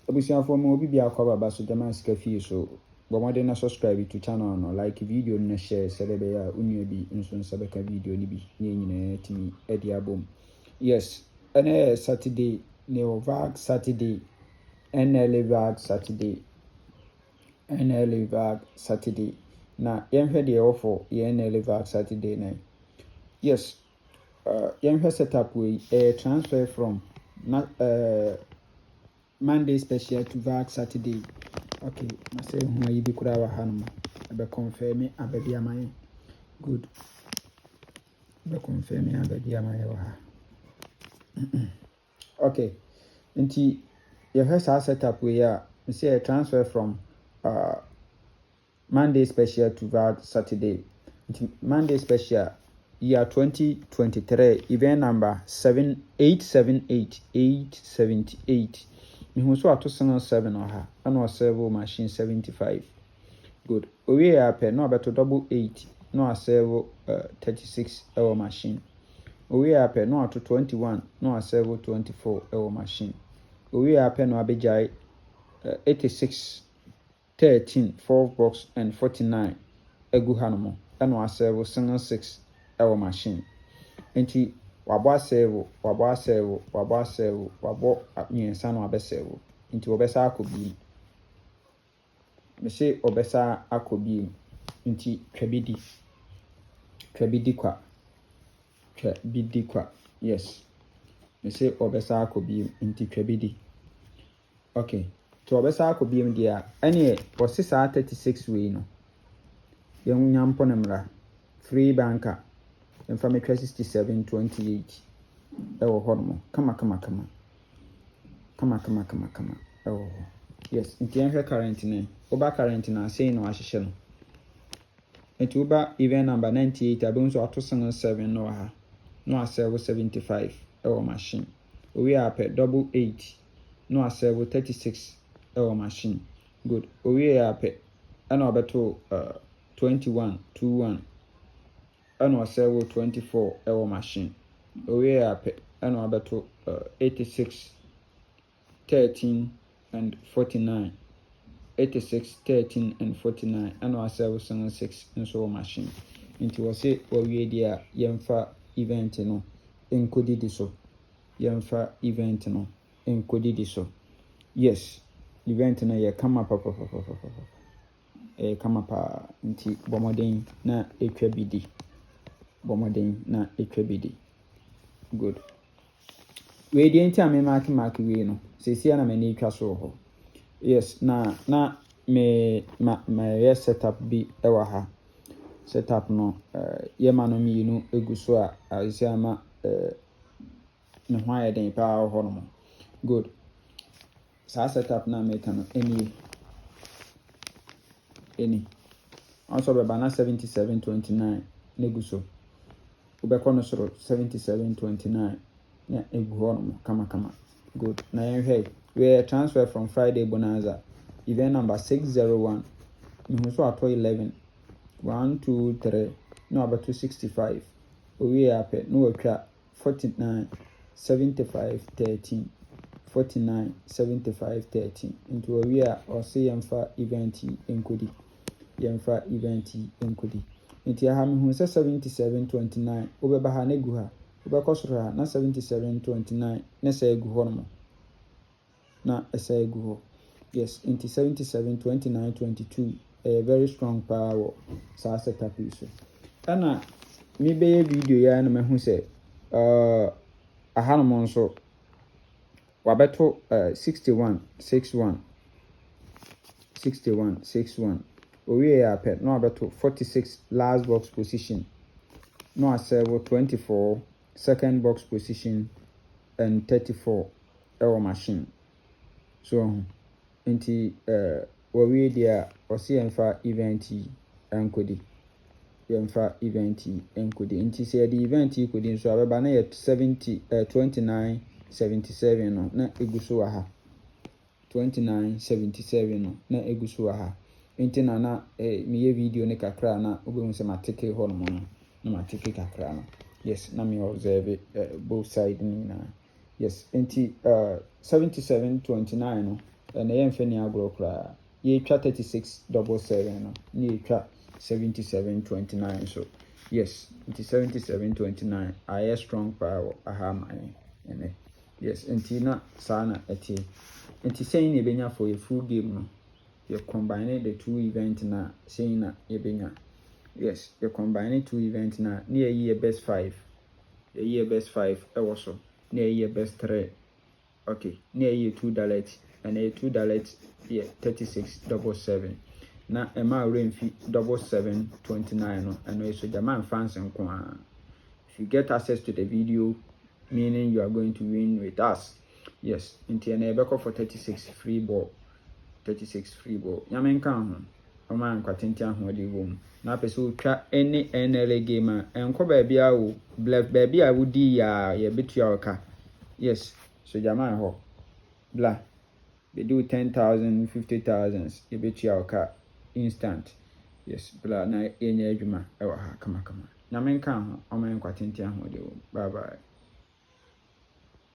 abusuafo mo obi bia kwa baba so jama sika fie so bo mo de na subscribe to channel no like video no share selebe ya unua bi nso nsabeka video ni bi ne nyina timi edi abom. Yes, ene Saturday Nla Vag Saturday, Nla Vag Saturday, Nla Vag Saturday. Na yenhwe de ofo ye Nla Vag Saturday na. Yes, yenhwe setup we transfer from Monday special to Vag Saturday. Okay, I say who you be kura hanum. Be confirm me ababi amay. Good. Be confirm me ababi amay wa. Okay. Nti your first setup we are say a transfer from Monday special to Vag Saturday. Nti Monday special year 2023 event number 878. Me so ato 7 oha ana serve machine 75. Good. We are per no beto double 8 no serve 36 our machine. We are per no ato 21 no serve 24 our machine. We are per no abejai 86 13 4 box and 49 egu hanomo ana serve 6 our machine. Enti wabo serve nyensa no abeserve. Nti obesa akobi me say obesa akobi nti twabidi kwa. Yes, me say obesa akobi nti twabidi. Okay, to obesa akobi dia ene posisa 36 we no yen nyampo nemra free banker infamy 6728 ewo hono kama ewo. Yes, nti enhwe current ne oba current na say no ahihye no enti oba event number 98 abunso ato 7 no ha no aserve 75 ewo machine. We are per double 8 no aserve 36 ewo machine. Good. We are per ana obeto 21 21 ana aserve 24 ewo machine. We are per ana obeto 86 13 and 49. 86 13 and 49 and our 6 and so machine. Into was say we dia yemfa event no encode this so. Yemfa event no encode this so. Yes, event na ye kama papa kama pa nti bomoden na etwa bidi. Good. We di enti ame mark we no sesia na mani twa so ho. Yes, na me yes setup bi ewa ha. Setup no yema no mienu eguso a asiama ne ho ayeden pa ho no. Good. Sa setup na make no any also be bana 7729 neguso ubekọ no soro 7729 na egu ho no kama. Good. Na yenhwe we transfer from Friday bonanza event number 601 so ato 11 1 2 3 no about 265. We are pe no atwa 49 75 13 49 75 13 into we are or say yemfa event enkodi nti ha me hu se 7729 obeba ha na gu ha obekọ soro ha na 7729 na say egu ho no na esa egu ho. Yes, into 77 29 22 a very strong power sa setup iso ana mi be video ya na mehu se ahanom nso wabeto 61 61 we ya pet no wabeto 46 last box position no aserve 24 second box position and 34 our machine. So nti we dia osi yemfa event enkodi nti say the event kodi so abeba na 70 29 77 no na eguso wa ha 29 77 no na eguso wa ha nti na me video ne kakra na obehu se mateke ho no na mateke kakra no. Yes, na me observe both side ni na. Yes, nti 77 29 no and I am Fanny Agrocra. Ye try 3677 no. Ye try 7729. So yes, it is 7729. I have strong power. I have my yes, and Tina Sana eti. And to saying Ebenya for a full game no. You combine the two events na saying na Ebenya. Yes, you combine two events na near year best 5. A year best 5 also. Near year best 3. Okay, near year $2 and a $2 yeah 3677. Na ema rain fee 7729 no and also the man fans and if you get access to the video, meaning you are going to win with us. Yes, into an ebeko for 36 free ball. 36 free ball. Yamen kan ho. Oma nkwatenti ahode wom. Na pese utwa any NLA game enko baabi a wo blef baabi a wodi ya ye betua oka. Yes, so jaman ho. Bla. They do 10,000, 50,000. Ye betua oka instant. Yes, bla na enye adwuma e wa ha kama. Yamen kan ho. Oma nkwatenti ahode wom. Bye bye.